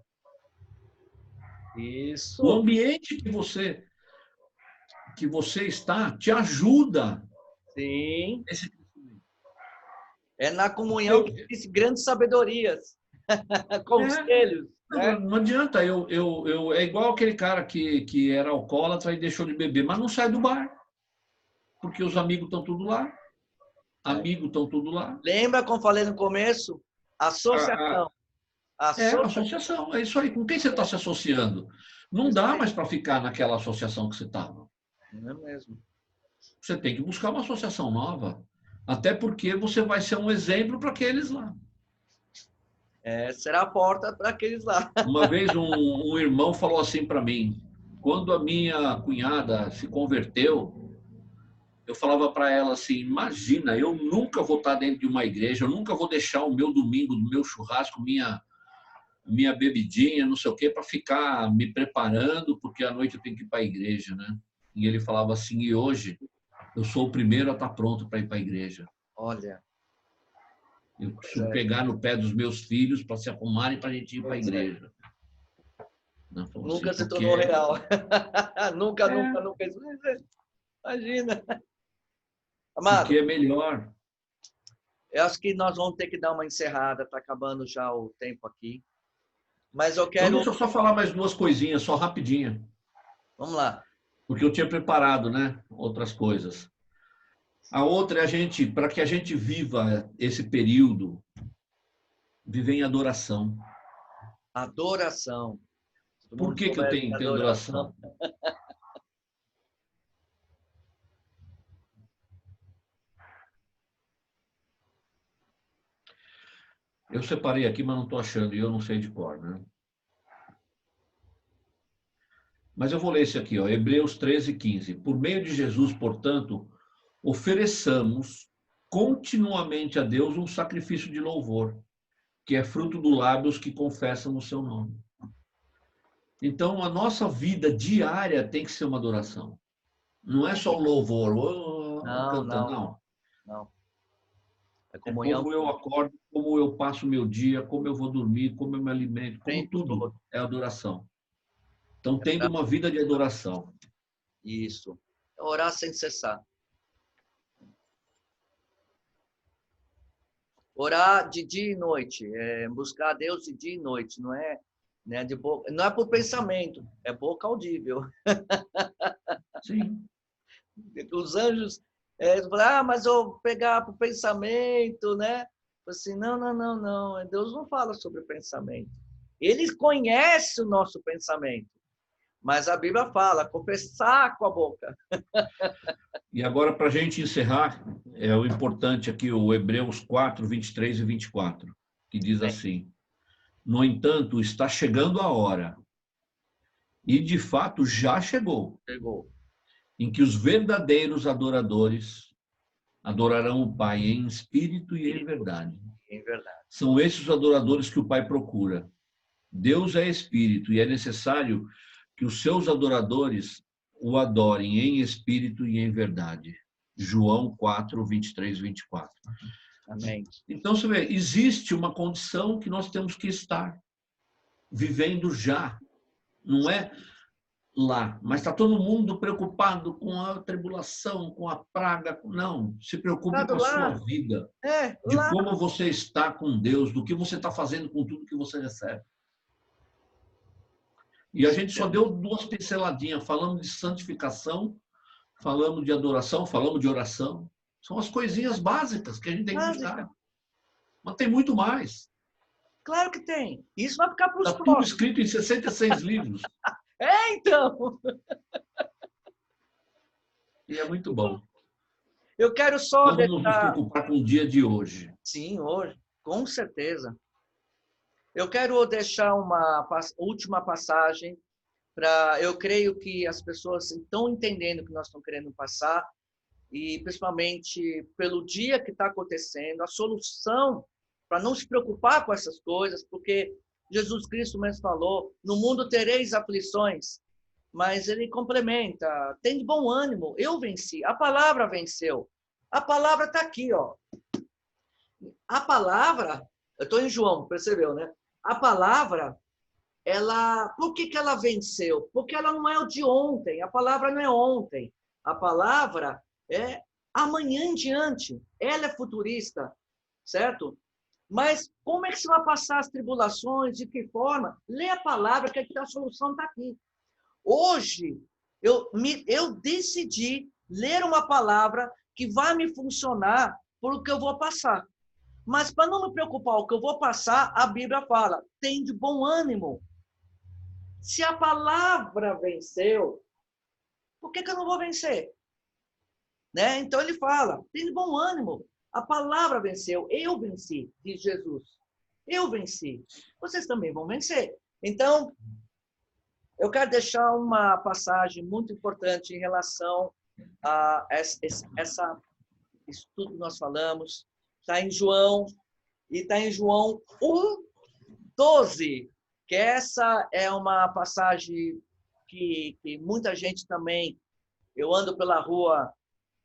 Isso. O ambiente que você está te ajuda. Sim. Esse... É na comunhão que existem grandes sabedorias, conselhos. Né? Não adianta, é igual aquele cara que era alcoólatra e deixou de beber, mas não sai do bar, porque os amigos estão tudo lá, amigos estão tudo lá. Lembra como falei no começo? Associação. Associação, é isso aí. Com quem você está se associando? Não dá mais para ficar naquela associação que você estava. Não é mesmo. Você tem que buscar uma associação nova, até porque você vai ser um exemplo para aqueles lá. Será a porta para aqueles lá. Uma vez um irmão falou assim para mim, quando a minha cunhada se converteu, eu falava para ela assim, imagina, eu nunca vou estar dentro de uma igreja, eu nunca vou deixar o meu domingo, o meu churrasco, minha bebidinha, não sei o quê, para ficar me preparando, porque à noite eu tenho que ir para a igreja, né? E ele falava assim, e hoje eu sou o primeiro a estar pronto para ir para a igreja. Olha. Eu preciso pegar no pé dos meus filhos para se arrumarem para a gente ir para a igreja. Nunca assim, se tornou real. Nunca. Imagina. Amado, porque é melhor. Eu acho que nós vamos ter que dar uma encerrada. Está acabando já o tempo aqui. Mas eu quero... Então, deixa eu só falar mais duas coisinhas, só rapidinho. Vamos lá. Porque eu tinha preparado, né? Outras coisas. A outra é para que a gente viva esse período, viver em adoração. Adoração. Por que eu tenho adoração? Eu separei aqui, mas não estou achando, e eu não sei de cor, né? Mas eu vou ler esse aqui, ó, Hebreus 13:15. Por meio de Jesus, portanto, ofereçamos continuamente a Deus um sacrifício de louvor, que é fruto dos lábios que confessam o seu nome. Então, a nossa vida diária tem que ser uma adoração. Não é só o louvor, cantando, não. É como eu acordo, como eu passo o meu dia, como eu vou dormir, como eu me alimento, como tudo é adoração. Então, tendo uma vida de adoração. Isso. Orar sem cessar. Orar de dia e noite. Buscar a Deus de dia e noite. Não é, né, de boca, não é por pensamento. É boca audível. Sim. Os anjos... mas eu vou pegar para o pensamento, né? Assim, não. Deus não fala sobre pensamento. Ele conhece o nosso pensamento. Mas a Bíblia fala, confessar com a boca. E agora, para a gente encerrar, é o importante aqui, o Hebreus 4, 23 e 24, que diz assim, no entanto, está chegando a hora, e de fato já chegou, em que os verdadeiros adoradores adorarão o Pai em espírito e em verdade. São esses os adoradores que o Pai procura. Deus é espírito e é necessário que os seus adoradores o adorem em espírito e em verdade. João 4, 23 e 24. Amém. Então, você vê, existe uma condição que nós temos que estar vivendo já. Não é lá, mas está todo mundo preocupado com a tribulação, com a praga. Não, se preocupe com a sua vida, de como você está com Deus, do que você está fazendo com tudo que você recebe. E a gente só deu duas pinceladinhas, falamos de santificação, falamos de adoração, falamos de oração. São as coisinhas básicas que a gente tem que buscar. Mas tem muito mais. Claro que tem. Isso vai ficar para os próximos. Está tudo escrito em 66 livros. Então! E é muito bom. Eu quero só Nós vamos nos preocupar com o dia de hoje. Sim, hoje. Com certeza. Eu quero deixar uma última passagem eu creio que as pessoas estão entendendo o que nós estamos querendo passar e principalmente pelo dia que está acontecendo, a solução para não se preocupar com essas coisas, porque Jesus Cristo mesmo falou, no mundo tereis aflições, mas ele complementa, tem de bom ânimo, eu venci, a palavra venceu. A palavra está aqui, ó. A palavra, eu estou em João, percebeu, né? A palavra, por que ela venceu? Porque ela não é o de ontem, a palavra não é ontem. A palavra é amanhã em diante, ela é futurista, certo? Mas como é que você vai passar as tribulações? De que forma? Lê a palavra, que a solução está aqui. Hoje, eu decidi ler uma palavra que vai me funcionar por o que eu vou passar. Mas para não me preocupar com o que eu vou passar, a Bíblia fala, tem de bom ânimo. Se a palavra venceu, por que eu não vou vencer? Né? Então ele fala, tem de bom ânimo. A palavra venceu, eu venci, diz Jesus. Eu venci. Vocês também vão vencer. Então, eu quero deixar uma passagem muito importante em relação a isso tudo que nós falamos. Está em João, e está em João 1:12, que essa é uma passagem que muita gente também, eu ando pela rua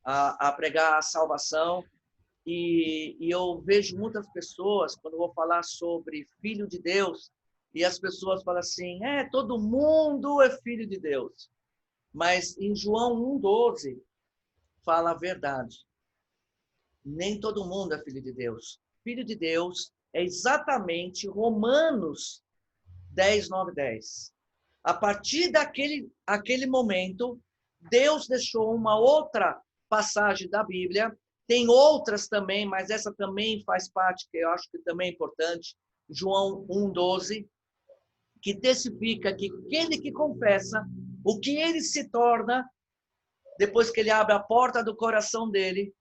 a pregar a salvação, e eu vejo muitas pessoas, quando eu vou falar sobre Filho de Deus, e as pessoas falam assim, todo mundo é filho de Deus. Mas em João 1:12, fala a verdade. Nem todo mundo é filho de Deus. Filho de Deus é exatamente Romanos 10:9-10. A partir aquele momento, Deus deixou uma outra passagem da Bíblia. Tem outras também, mas essa também faz parte, que eu acho que também é importante. João 1:12, que testifica que aquele que confessa, o que ele se torna, depois que ele abre a porta do coração dele,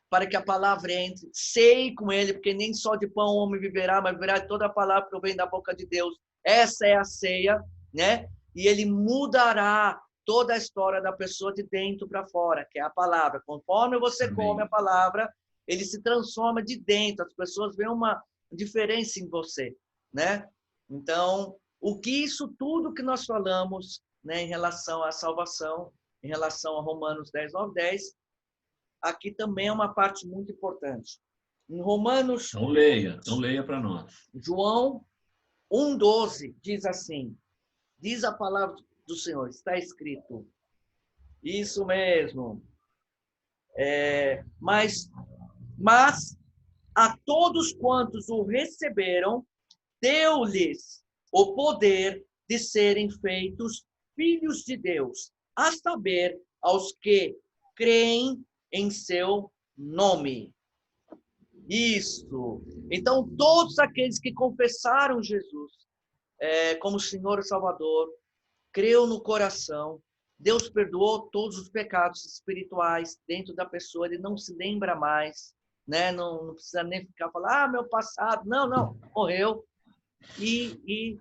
para que a palavra entre, sei com ele, porque nem só de pão o homem viverá, mas viverá de toda a palavra que provém da boca de Deus. Essa é a ceia, né? E ele mudará toda a história da pessoa de dentro para fora, que é a palavra. Conforme você come a palavra, ele se transforma de dentro, as pessoas veem uma diferença em você, né? Então, o que isso tudo que nós falamos, né, em relação à salvação, em relação a Romanos 10:9-10, aqui também é uma parte muito importante. Em Romanos... Então leia para nós. João 1:12 diz assim, diz a palavra do Senhor, está escrito, isso mesmo, mas a todos quantos o receberam, deu-lhes o poder de serem feitos filhos de Deus, a saber, aos que creem em seu nome. Isso. Então, todos aqueles que confessaram Jesus como Senhor e Salvador, creu no coração, Deus perdoou todos os pecados espirituais dentro da pessoa, ele não se lembra mais, né? Não precisa nem ficar falando, meu passado. Não, morreu. E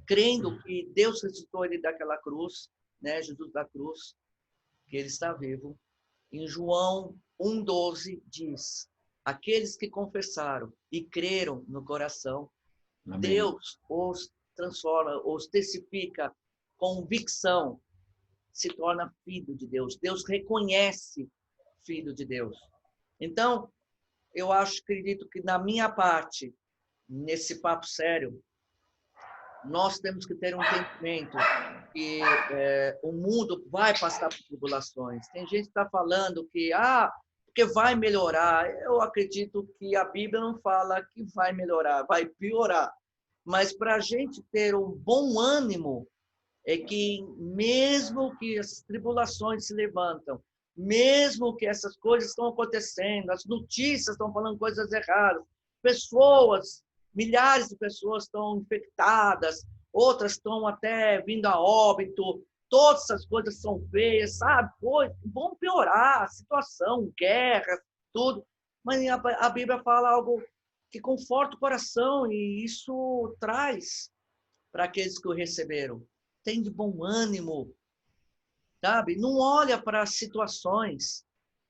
crendo que Deus ressuscitou ele daquela cruz, né? Jesus da cruz, que ele está vivo. Em João 1:12 diz, aqueles que confessaram e creram no coração, amém, Deus os transforma, os testifica, convicção, se torna filho de Deus. Deus reconhece filho de Deus. Então, eu acredito que na minha parte, nesse papo sério, nós temos que ter um entendimento que o mundo vai passar por tribulações. Tem gente que está falando que porque vai melhorar. Eu acredito que a Bíblia não fala que vai melhorar, vai piorar. Mas para a gente ter um bom ânimo, é que mesmo que as tribulações se levantam, mesmo que essas coisas estão acontecendo, as notícias estão falando coisas erradas, pessoas, milhares de pessoas estão infectadas, outras estão até vindo a óbito, todas essas coisas são feias, sabe? Vão piorar a situação, guerra, tudo. Mas a Bíblia fala algo que conforta o coração e isso traz para aqueles que o receberam. Tem de bom ânimo, sabe? Não olha para as situações,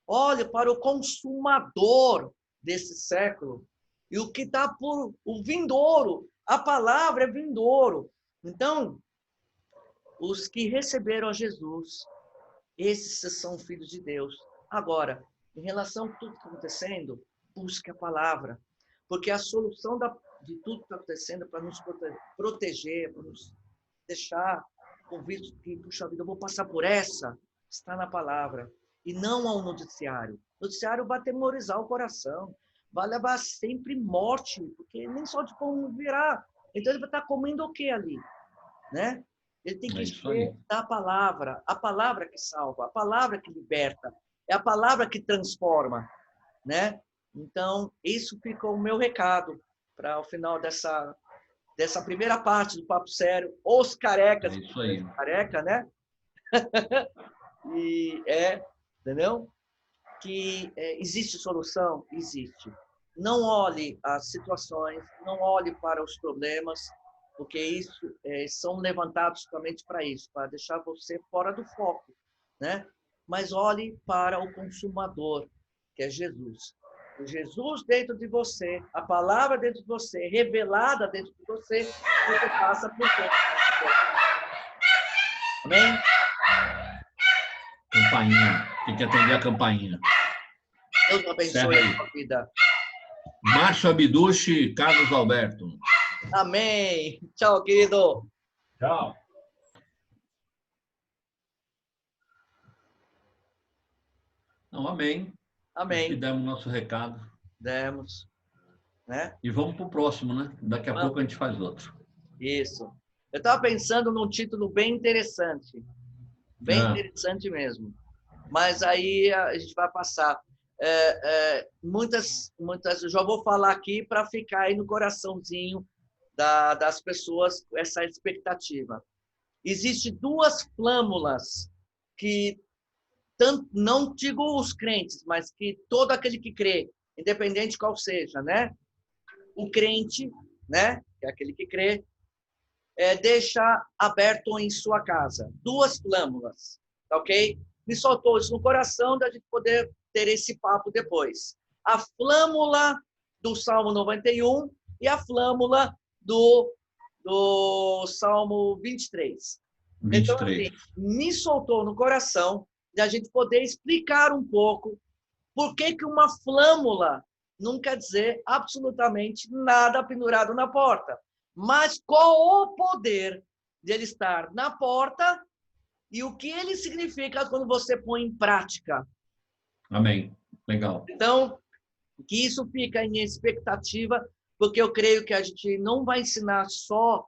olha para o consumador desse século, E o que está por o vindouro, a palavra é vindouro. Então, os que receberam a Jesus, esses são filhos de Deus. Agora, em relação a tudo que está acontecendo, busque a palavra. Porque a solução de tudo que está acontecendo é para nos proteger, para nos deixar convictos que, puxa vida, eu vou passar por essa, está na palavra. E não ao noticiário. O noticiário vai atemorizar o coração. Vai levar sempre morte, porque nem só de pão virá. Então ele vai estar comendo o que ali? Né? Ele tem que ser da palavra, a palavra que salva, a palavra que liberta, é a palavra que transforma, né? Então, isso ficou o meu recado para o final dessa primeira parte do Papo Sério, os carecas, é isso aí. careca, né? E entendeu? Que existe solução? Existe. Não olhe as situações, não olhe para os problemas, porque isso são levantados somente para isso, para deixar você fora do foco, né? Mas olhe para o consumador, que é Jesus. O Jesus dentro de você, a palavra dentro de você, revelada dentro de você, você passa por tudo. Amém? Campainha. Tem que atender a campainha. Deus abençoe a sua vida. Márcio Abduche, Carlos Alberto. Amém. Tchau, querido. Tchau. Não, amém. Amém. Acho que demos nosso recado. Demos. Né? E vamos para o próximo, né? Daqui a pouco a gente faz outro. Isso. Eu estava pensando num título bem interessante. Bem interessante mesmo. Mas aí a gente vai passar. Muitas, eu já vou falar aqui para ficar aí no coraçãozinho das pessoas essa expectativa. Existem duas flâmulas que, não digo os crentes, mas que todo aquele que crê, independente qual seja, né? O crente, né? Que é aquele que crê, deixa aberto em sua casa. Duas flâmulas, ok? Me soltou isso no coração da gente poder ter esse papo depois. A flâmula do Salmo 91 e a flâmula do Salmo 23. 23. Então, assim, me soltou no coração de a gente poder explicar um pouco por que uma flâmula não quer dizer absolutamente nada pendurado na porta. Mas qual o poder dele estar na porta e o que ele significa quando você põe em prática. Amém. Legal. Então, que isso fica em expectativa, porque eu creio que a gente não vai ensinar só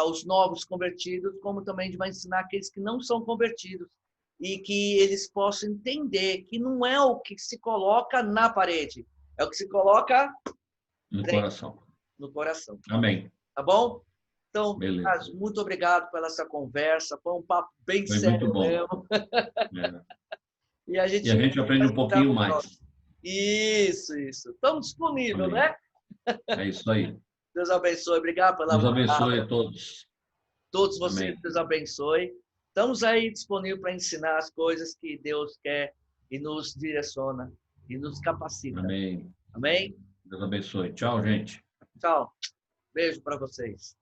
os novos convertidos, como também a gente vai ensinar aqueles que não são convertidos e que eles possam entender que não é o que se coloca na parede, é o que se coloca no coração. No coração. Amém. Tá bom? Então, beleza. muito obrigado pela essa conversa. Foi um papo bem Foi sério muito bom. mesmo. E a gente aprende um pouquinho mais. Isso. Estamos disponíveis, né? É isso aí. Deus abençoe. Obrigado pela palavra. Deus abençoe a todos. Todos vocês, Amém. Deus abençoe. Estamos aí disponíveis para ensinar as coisas que Deus quer e nos direciona e nos capacita. Amém. Amém? Deus abençoe. Tchau, gente. Tchau. Beijo para vocês.